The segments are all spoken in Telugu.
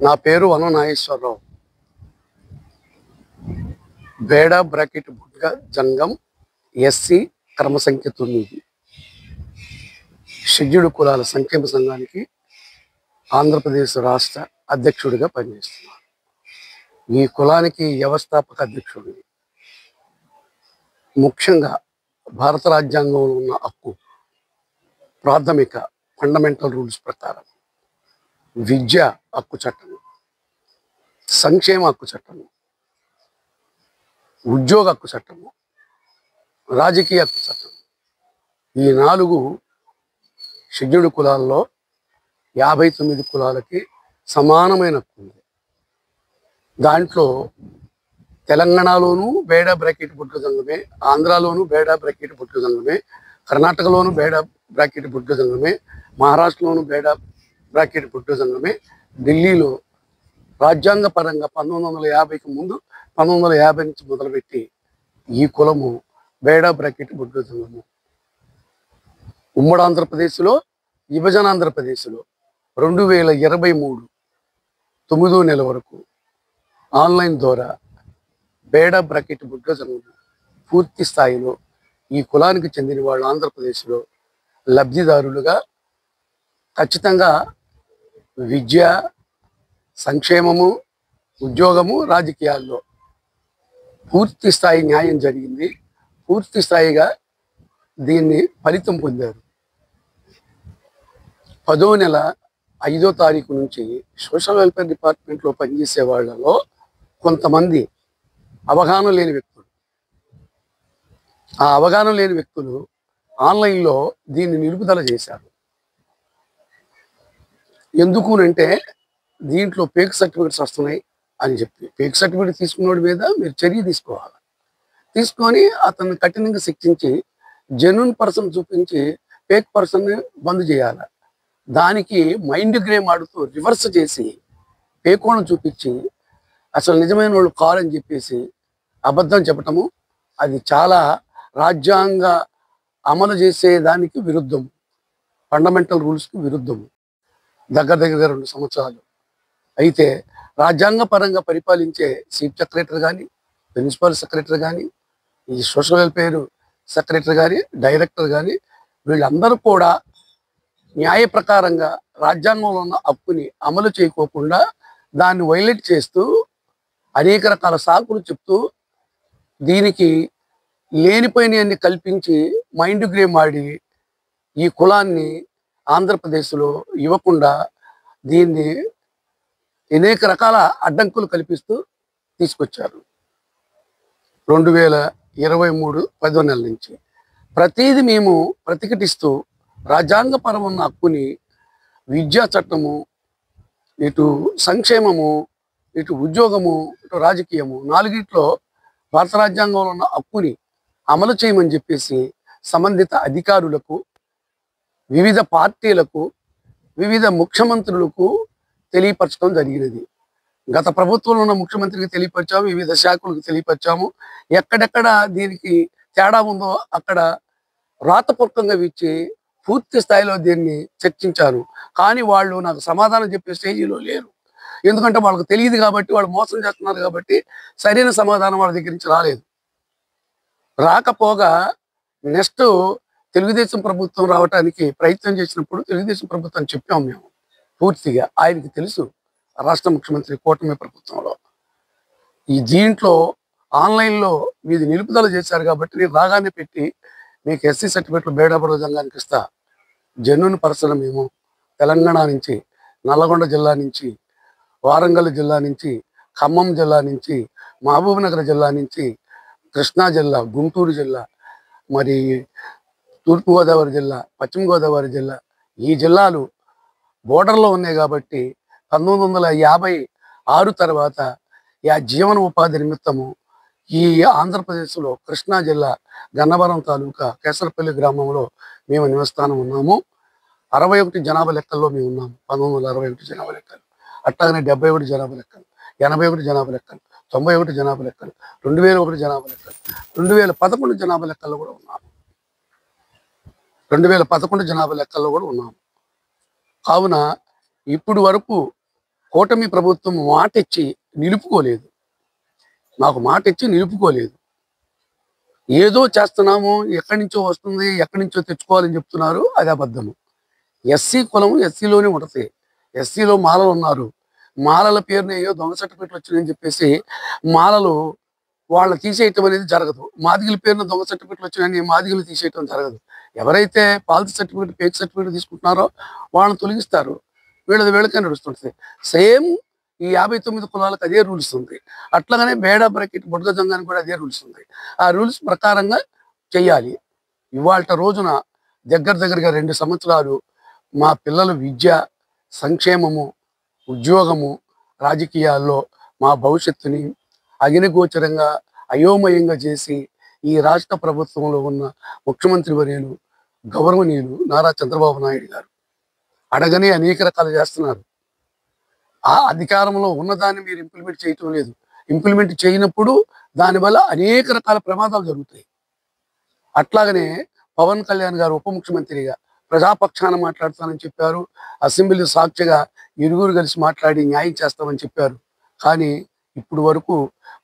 నా పేరు వన నాగేశ్వరరావు. బేడా బ్రాకెట్ బుడ్గ జంగం ఎస్సీ క్రమ సంఖ్య 9 షెడ్యూల్డ్ కులాల సంక్షేమ సంఘానికి ఆంధ్రప్రదేశ్ రాష్ట్ర అధ్యక్షుడిగా పనిచేస్తున్నాను. ఈ కులానికి వ్యవస్థాపక అధ్యక్షుడిని. ముఖ్యంగా భారత రాజ్యాంగంలో ఉన్న హక్కు, ప్రాథమిక ఫండమెంటల్ రూల్స్ ప్రకారం విద్య హక్కు చట్టం, సంక్షేమ హక్కు చట్టము, ఉద్యోగ హక్కు చట్టము, రాజకీయ హక్కు చట్టం, ఈ 4 షెడ్యూల్డ్ కులాల్లో 59 కులాలకి సమానమైన హక్కు ఉంది. దాంట్లో తెలంగాణలోనూ బేడా బ్రాకెట్ బుడ్గ సంఘమే, ఆంధ్రాలోనూ బేడా బ్రాకెట్ బుడ్గ సంఘమే, కర్ణాటకలోనూ బేడా బ్రాకెట్ బుడ్గ సంఘమే, మహారాష్ట్రలోనూ బేడా బ్రాకెట్ బుడ్గ సంఘమే, ఢిల్లీలో రాజ్యాంగ పరంగా 1950కి ముందు 1950 నుంచి మొదలుపెట్టి ఈ కులము బేడా బ్రాకెట్ బుడ్గ సంఘము. ఉమ్మడి ఆంధ్రప్రదేశ్లో, విభజన ఆంధ్రప్రదేశ్లో 2023 9వ నెల వరకు ఆన్లైన్ ద్వారా బేడా బ్రాకెట్ బుడ్గ సంఘం పూర్తి స్థాయిలో ఈ కులానికి చెందిన వాళ్ళు ఆంధ్రప్రదేశ్లో లబ్ధిదారులుగా ఖచ్చితంగా విద్య, సంక్షేమము, ఉద్యోగము, రాజకీయాల్లో పూర్తి స్థాయి న్యాయం జరిగింది. పూర్తి స్థాయిగా దీన్ని ఫలితం పొందారు. 10వ నెల 5వ తారీఖు నుంచి సోషల్ వెల్ఫేర్ డిపార్ట్మెంట్లో పనిచేసే వాళ్ళలో కొంతమంది అవగాహన లేని వ్యక్తులు, ఆ అవగాహన లేని వ్యక్తులు ఆన్లైన్లో దీన్ని నిలుపుదల చేశారు. ఎందుకు అంటే దీంట్లో ఫేక్ సర్టిఫికెట్స్ వస్తున్నాయి అని చెప్పి ఫేక్ సర్టిఫికెట్ తీసుకున్నోడి మీద మీరు చర్య తీసుకోవాలి. తీసుకొని అతన్ని కఠినంగా శిక్షించి జెన్యూన్ పర్సన్ చూపించి ఫేక్ పర్సన్ని బంద్ చేయాలి. దానికి మైండ్ గేమ్ ఆడుతూ రివర్స్ చేసి ఫేక్ వాళ్ళని చూపించి అసలు నిజమైన వాళ్ళు కాదని చెప్పేసి అబద్ధం చెప్పటము, అది చాలా రాజ్యాంగ అమలు చేసే దానికి విరుద్ధము, ఫండమెంటల్ రూల్స్కి విరుద్ధము. దగ్గర 2 సంవత్సరాలు అయితే రాజ్యాంగ పరంగా పరిపాలించే చీఫ్ సెక్రటరీ కానీ, ప్రిన్సిపల్ సెక్రటరీ కానీ, ఈ సోషల్ వెల్ఫేర్ సెక్రటరీ కానీ, డైరెక్టర్ కానీ, వీళ్ళందరూ కూడా న్యాయ ప్రకారంగా రాజ్యాంగంలో ఉన్న హక్కుని అమలు చేయకోకుండా దాన్ని వైలేట్ చేస్తూ అనేక రకాల సాకులు చెప్తూ దీనికి లేనిపోయినవన్నీ కల్పించి మైండ్ గేమ్ ఆడి ఈ కులాన్ని ఆంధ్రప్రదేశ్లో ఇవ్వకుండా దీన్ని అనేక రకాల అడ్డంకులు కల్పిస్తూ తీసుకొచ్చారు. 2023 10వ నెల నుంచి ప్రతిదీ మేము ప్రతిఘటిస్తూ రాజ్యాంగపరమైన హక్కుని, విద్యా చట్టము, ఇటు సంక్షేమము, ఇటు ఉద్యోగము, ఇటు రాజకీయము, 4 భారత రాజ్యాంగంలో ఉన్న హక్కుని అమలు చేయమని చెప్పేసి సంబంధిత అధికారులకు, వివిధ పార్టీలకు, వివిధ ముఖ్యమంత్రులకు తెలియపరచడం జరిగినది. గత ప్రభుత్వంలో ఉన్న ముఖ్యమంత్రికి తెలియపరిచాము, వివిధ శాఖలకు తెలియపరిచాము. ఎక్కడెక్కడ దీనికి తేడా ఉందో అక్కడ రాతపూర్వకంగా ఇచ్చి పూర్తి స్థాయిలో దీన్ని చర్చించారు. కానీ వాళ్ళు నాకు సమాధానం చెప్పే స్టేజీలో లేరు. ఎందుకంటే వాళ్ళకు తెలియదు కాబట్టి, వాళ్ళు మోసం చేస్తున్నారు కాబట్టి సరైన సమాధానం వాళ్ళ దగ్గర నుంచి రాలేదు. రాకపోగా నెక్స్ట్ తెలుగుదేశం ప్రభుత్వం రావడానికి ప్రయత్నం చేసినప్పుడు తెలుగుదేశం ప్రభుత్వం చెప్పాము మేము పూర్తిగా. ఆయనకి తెలుసు రాష్ట్ర ముఖ్యమంత్రి కూటమి ప్రభుత్వంలో ఈ దీంట్లో ఆన్లైన్లో మీది నిలుపుదల చేశారు కాబట్టి నేను రాగానే పెట్టి మీకు ఎస్సీ సర్టిఫికెట్లు బేడా బుడ్గ సంఘానికి ఇస్తా. జెన్యూన్ పర్సన్ మేము తెలంగాణ నుంచి, నల్లగొండ జిల్లా నుంచి, వారంగల్ జిల్లా నుంచి, ఖమ్మం జిల్లా నుంచి, మహబూబ్నగర్ జిల్లా నుంచి, కృష్ణా జిల్లా, గుంటూరు జిల్లా, మరి తూర్పుగోదావరి జిల్లా, పశ్చిమ గోదావరి జిల్లా, ఈ జిల్లాలు బోర్డర్లో ఉన్నాయి కాబట్టి 1956 తర్వాత ఈ జీవన ఉపాధి నిమిత్తము ఈ ఆంధ్రప్రదేశ్లో కృష్ణా జిల్లా గన్నవరం తాలూకా కేసరపల్లి గ్రామంలో మేము నివస్థానం ఉన్నాము. 61 జనాభా లెక్కల్లో మేము ఉన్నాము. 1961 జనాభా లెక్కలు, అట్లాగనే 71 జనాభా లెక్కలు, 81 జనాభా లెక్కలు, 91 జనాభా లెక్కలు, 2001 జనాభా లెక్కలు, 2011 జనాభా లెక్కల్లో కూడా ఉన్నాము. 2011 జనాభా లెక్కల్లో కూడా ఉన్నాము. కావున ఇప్పుడు వరకు కూటమి ప్రభుత్వం మాట ఇచ్చి నిలుపుకోలేదు. మాకు మాట ఇచ్చి నిలుపుకోలేదు. ఏదో చేస్తున్నాము, ఎక్కడి నుంచో వస్తుంది, ఎక్కడి నుంచో తెచ్చుకోవాలని చెప్తున్నారు. అది అబద్ధము. ఎస్సీ కులం ఎస్సీలోనే ఉంటుంది. ఎస్సీలో మాలలు ఉన్నారు. మాలల పేరున ఏయో దొంగ సర్టిఫికెట్లు వచ్చినాయని చెప్పేసి మాలలు వాళ్ళ తీసేయటం అనేది జరగదు. మాదిగల పేరున దొంగ సర్టిఫికెట్లు వచ్చినాయని మాదిగలు తీసేయటం జరగదు. ఎవరైతే పాలసీ సర్టిఫికెట్, ఫేక్ సర్టిఫికెట్ తీసుకుంటున్నారో వాళ్ళని తొలగిస్తారు. వీళ్ళకే నడుస్తుంటుంది. సేమ్ ఈ 59 కులాలకు అదే రూల్స్ ఉంది. అట్లాగనే బేడా బ్రాకెట్ బుడగ జంగానికి కూడా అదే రూల్స్ ఉంది. ఆ రూల్స్ ప్రకారంగా చెయ్యాలి. ఇవాళ రోజున దగ్గరగా 2 సంవత్సరాలు మా పిల్లల విద్య, సంక్షేమము, ఉద్యోగము, రాజకీయాల్లో మా భవిష్యత్తుని అగ్నిగోచరంగా అయోమయంగా చేసి ఈ రాష్ట్ర ప్రభుత్వంలో ఉన్న ముఖ్యమంత్రి వర్యులు గౌరవనీయులు నారా చంద్రబాబు నాయుడు గారు అడగనే అనేక రకాలు చేస్తున్నారు. ఆ అధికారంలో ఉన్నదాన్ని మీరు ఇంప్లిమెంట్ చేయటం లేదు. ఇంప్లిమెంట్ చేయనప్పుడు దానివల్ల అనేక రకాల ప్రమాదాలు జరుగుతాయి. అట్లాగనే పవన్ కళ్యాణ్ గారు ఉప ముఖ్యమంత్రిగా ప్రజాపక్షాన మాట్లాడతానని చెప్పారు. అసెంబ్లీ సాక్షిగా ఇరువురు కలిసి మాట్లాడి న్యాయం చేస్తామని చెప్పారు. కానీ ఇప్పుడు వరకు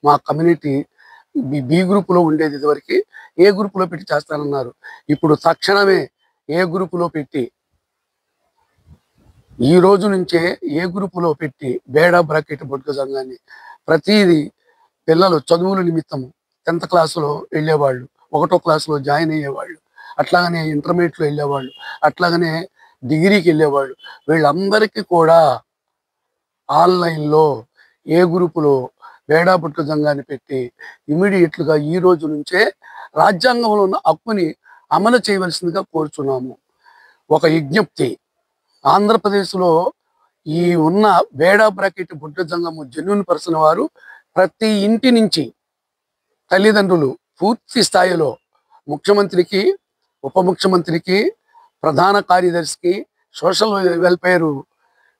మా కమ్యూనిటీ బి గ్రూపులో ఉండేది, ఇదివరకు ఏ గ్రూపులో పెట్టి చేస్తానన్నారు. ఇప్పుడు తక్షణమే ఏ గ్రూపులో పెట్టి, ఈ రోజు నుంచే ఏ గ్రూపులో పెట్టి బేడా బ్రాకెట్ బొడ్గ సంఘాన్ని ప్రతిదీ పిల్లలు చదువుల నిమిత్తము 10th క్లాసులో వెళ్ళేవాళ్ళు, 1వ క్లాసులో జాయిన్ అయ్యేవాళ్ళు, అట్లాగనే ఇంటర్మీడియట్లో వెళ్ళేవాళ్ళు, అట్లాగనే డిగ్రీకి వెళ్ళేవాళ్ళు, వీళ్ళందరికీ కూడా ఆన్లైన్లో ఏ గ్రూపులో బేడా బుట్ట సంఘాన్ని పెట్టి ఇమీడియట్లుగా ఈ రోజు నుంచే రాజ్యాంగంలో ఉన్న హక్కుని అమలు చేయవలసిందిగా కోరుచున్నాము. ఒక విజ్ఞప్తి, ఆంధ్రప్రదేశ్లో ఈ ఉన్న బేడా బ్రాకెట్ బుట్ట సంఘము జెన్యూన్ పర్సన్ వారు ప్రతి ఇంటి నుంచి తల్లిదండ్రులు పూర్తి స్థాయిలో ముఖ్యమంత్రికి, ఉప ముఖ్యమంత్రికి, ప్రధాన కార్యదర్శికి, సోషల్ వెల్ఫేరు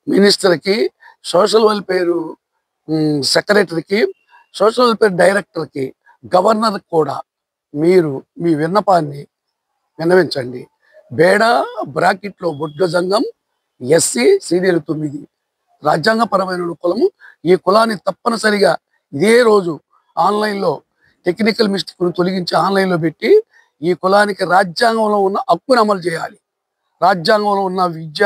మినిస్టర్కి, సోషల్ వెల్ఫేరు సెక్రటరీకి, సోషల్ వెల్ఫేర్ డైరెక్టర్కి, గవర్నర్కి కూడా మీరు మీ విన్నపాన్ని విన్నవించండి. బేడా బ్రాకెట్లో బొడ్గ సంఘం ఎస్సీ సీరియల్ 9 రాజ్యాంగపరమైన కులము. ఈ కులాన్ని తప్పనిసరిగా ఇదే రోజు ఆన్లైన్లో టెక్నికల్ మిస్టేక్ను తొలగించి ఆన్లైన్లో పెట్టి ఈ కులానికి రాజ్యాంగంలో ఉన్న హక్కును అమలు చేయాలి. రాజ్యాంగంలో ఉన్న విద్య,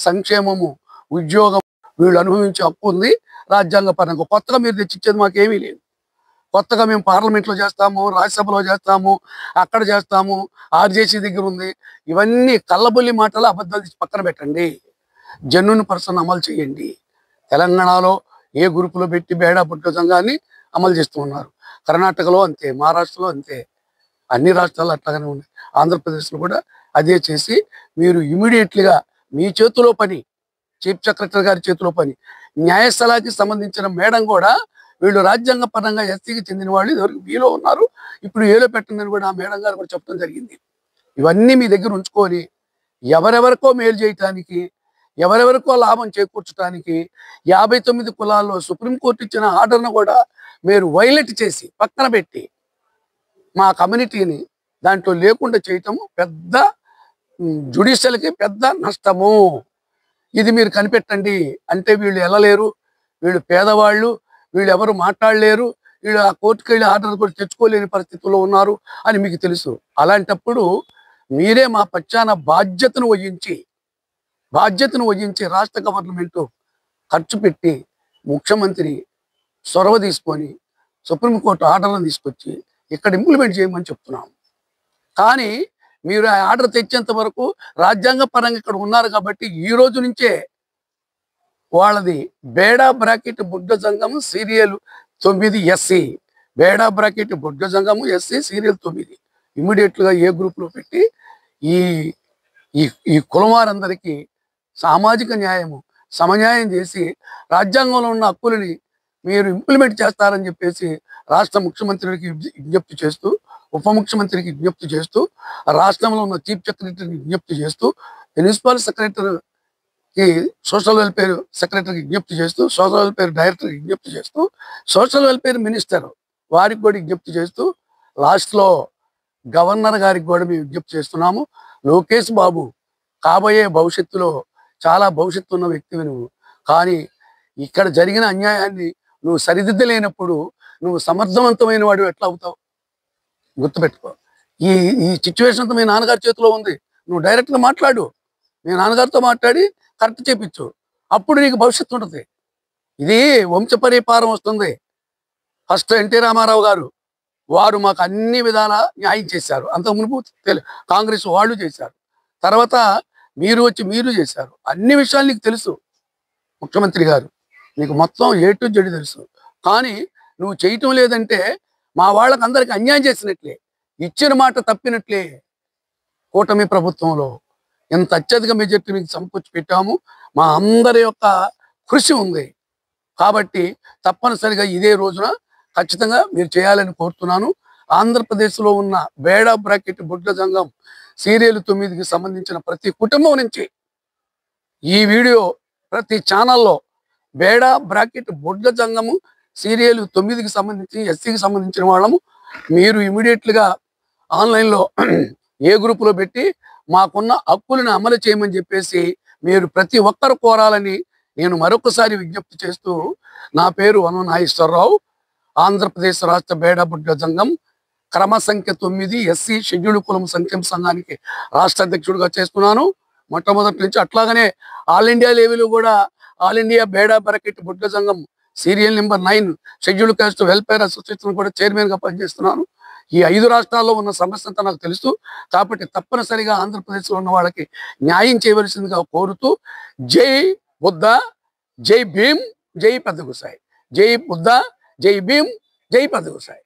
సంక్షేమము, ఉద్యోగం వీళ్ళు అనుభవించే హక్కు ఉంది రాజ్యాంగపరంగా. కొత్తగా మీరు తెచ్చిచ్చేది మాకేమీ లేదు. కొత్తగా మేము పార్లమెంట్లో చేస్తాము, రాజ్యసభలో చేస్తాము, అక్కడ చేస్తాము, ఆర్జేసీ దగ్గర ఉంది, ఇవన్నీ కళ్ళబొల్లి మాటలు, అబద్ధాలు తీసి పక్కన పెట్టండి. జెన్యూన్ పర్సన్ అమలు చేయండి. తెలంగాణలో ఏ గ్రూపులో పెట్టి బేడా బుట్ట సంఘాన్ని అమలు చేస్తూ ఉన్నారు. కర్ణాటకలో అంతే, మహారాష్ట్రలో అంతే, అన్ని రాష్ట్రాలు అట్లాగనే ఉన్నాయి. ఆంధ్రప్రదేశ్లో కూడా అదే చేసి మీరు ఇమీడియట్లీగా మీ చేతిలో పని, చీఫ్ సెక్రటరీ గారి చేతిలో పని, న్యాయస్థలానికి సంబంధించిన మేడం కూడా వీళ్ళు రాజ్యాంగ పరంగా ఎస్సీకి చెందిన వాళ్ళు ఇదివరకు బిలో ఉన్నారు, ఇప్పుడు ఏలో పెట్టండి కూడా ఆ మేడం గారు కూడా చెప్పడం జరిగింది. ఇవన్నీ మీ దగ్గర ఉంచుకొని ఎవరెవరికో మేలు చేయటానికి, ఎవరెవరికో లాభం చేకూర్చడానికి 59 కులాల్లో సుప్రీంకోర్టు ఇచ్చిన ఆర్డర్ను కూడా మీరు వైలేట్ చేసి పక్కన పెట్టి మా కమ్యూనిటీని దాంట్లో లేకుండా చేయటము పెద్ద జ్యుడిషియల్కి పెద్ద నష్టము. ఇది మీరు కనిపెట్టండి. అంటే వీళ్ళు వెళ్ళలేరు, వీళ్ళు పేదవాళ్ళు, వీళ్ళు ఎవరు మాట్లాడలేరు, వీళ్ళు ఆ కోర్టుకు వెళ్ళి ఆర్డర్ కూడా తెచ్చుకోలేని పరిస్థితుల్లో ఉన్నారు అని మీకు తెలుసు. అలాంటప్పుడు మీరే మా పక్షాన బాధ్యతను వహించి రాష్ట్ర గవర్నమెంట్ ఖర్చు పెట్టి ముఖ్యమంత్రి చొరవ తీసుకొని సుప్రీంకోర్టు ఆర్డర్లను తీసుకొచ్చి ఇక్కడ ఇంప్లిమెంట్ చేయమని చెప్తున్నాం. కానీ మీరు ఆ ఆర్డర్ తెచ్చేంత వరకు రాజ్యాంగ పరంగా ఇక్కడ ఉన్నారు కాబట్టి ఈ రోజు నుంచే వాళ్ళది బేడా బ్రాకెట్ బుడ్డ సంఘము సీరియల్ 9 ఎస్సీ, బేడా బ్రాకెట్ బుడ్డ సంఘము ఎస్సీ సీరియల్ 9 ఇమ్మీడియట్గా ఏ గ్రూప్లో పెట్టి ఈ ఈ ఈ కులం వారందరికీ సామాజిక న్యాయము, సమన్యాయం చేసి రాజ్యాంగంలో ఉన్న హక్కులని మీరు ఇంప్లిమెంట్ చేస్తారని చెప్పేసి రాష్ట్ర ముఖ్యమంత్రికి విజ్ఞప్తి చేస్తూ, ఉప ముఖ్యమంత్రికి విజ్ఞప్తి చేస్తూ, రాష్ట్రంలో ఉన్న చీఫ్ సెక్రటరీకి విజ్ఞప్తి చేస్తూ, ప్రిన్సిపల్ సెక్రటరీకి, సోషల్ వెల్ఫేర్ సెక్రటరీకి విజ్ఞప్తి చేస్తూ, సోషల్ వెల్ఫేర్ డైరెక్టర్కి విజ్ఞప్తి చేస్తూ, సోషల్ వెల్ఫేర్ మినిస్టర్ వారికి కూడా విజ్ఞప్తి చేస్తూ, లాస్ట్లో గవర్నర్ గారికి కూడా మేము విజ్ఞప్తి చేస్తున్నాము. లోకేష్ బాబు కాబోయే భవిష్యత్తులో చాలా భవిష్యత్తు ఉన్న వ్యక్తివి నువ్వు, కానీ ఇక్కడ జరిగిన అన్యాయాన్ని నువ్వు సరిదిద్దలేనప్పుడు నువ్వు సమర్థవంతమైన వాడు ఎట్లా అవుతావు? గుర్తుపెట్టుకో. ఈ ఈ సిచ్యువేషన్ అంతా మీ నాన్నగారి చేతిలో ఉంది. నువ్వు డైరెక్ట్గా మాట్లాడు, మీ నాన్నగారితో మాట్లాడి కరెక్ట్ చేపించు. అప్పుడు నీకు భవిష్యత్తు ఉంటుంది. ఇది వంశపరిపారం వస్తుంది. ఫస్ట్ ఎన్టీ రామారావు గారు వారు మాకు అన్ని విధాల న్యాయం చేశారు. అంతకు మునుపు కాంగ్రెస్ వాళ్ళు చేశారు. తర్వాత మీరు వచ్చి మీరు చేశారు. అన్ని విషయాలు నీకు తెలుసు ముఖ్యమంత్రి గారు, నీకు మొత్తం ఏ టు జెడ్ తెలుసు. కానీ నువ్వు చేయటం లేదంటే మా వాళ్ళకి అందరికి అన్యాయం చేసినట్లే, ఇచ్చిన మాట తప్పినట్లే. కూటమి ప్రభుత్వంలో ఎంత అత్యధిక మెజార్టీ మీకు సమకూర్చి పెట్టాము. మా అందరి యొక్క కృషి ఉంది. కాబట్టి తప్పనిసరిగా ఇదే రోజున ఖచ్చితంగా మీరు చేయాలని కోరుతున్నాను. ఆంధ్రప్రదేశ్లో ఉన్న బేడా బ్రాకెట్ బుడ్ల సంఘం సీరియల్ 9కి సంబంధించిన ప్రతి కుటుంబం నుంచి ఈ వీడియో ప్రతి ఛానల్లో బేడా బ్రాకెట్ బుడ్ల సంఘము సీరియల్ 9కి సంబంధించి ఎస్సీకి సంబంధించిన వాళ్ళము మీరు ఇమీడియట్గా ఆన్లైన్లో ఏ గ్రూపులో పెట్టి మాకున్న హక్కులను అమలు చేయమని చెప్పేసి మీరు ప్రతి ఒక్కరు కోరాలని నేను మరొకసారి విజ్ఞప్తి చేస్తూ, నా పేరు వన నాగేశ్వరరావు, ఆంధ్రప్రదేశ్ రాష్ట్ర బేడా బుడ్ల సంఘం క్రమ సంఖ్య 9 ఎస్సీ షెడ్యూల్డ్ కులం సంక్షేమ సంఘానికి రాష్ట్ర అధ్యక్షుడిగా చేస్తున్నాను మొట్టమొదటి నుంచి. అట్లాగనే ఆల్ ఇండియా లెవెల్ కూడా ఆల్ ఇండియా బేడా బ్రాకెట్ బుడ్ల సంఘం serial number 9 scheduled cost welfare association కూడా చైర్మన్గా పనిచేస్తున్నాను. ఈ 5 రాష్ట్రాల్లో ఉన్న సమస్య అంతా నాకు తెలుసు. కాబట్టి తప్పనిసరిగా ఆంధ్రప్రదేశ్లో ఉన్న వాళ్ళకి న్యాయం చేయవలసిందిగా కోరుతూ, జై బుద్ధ, జై భీమ్, జై పెద్దగుసాయి. జై బుద్ధ, జై భీమ్, జై పెద్దగుసాయి.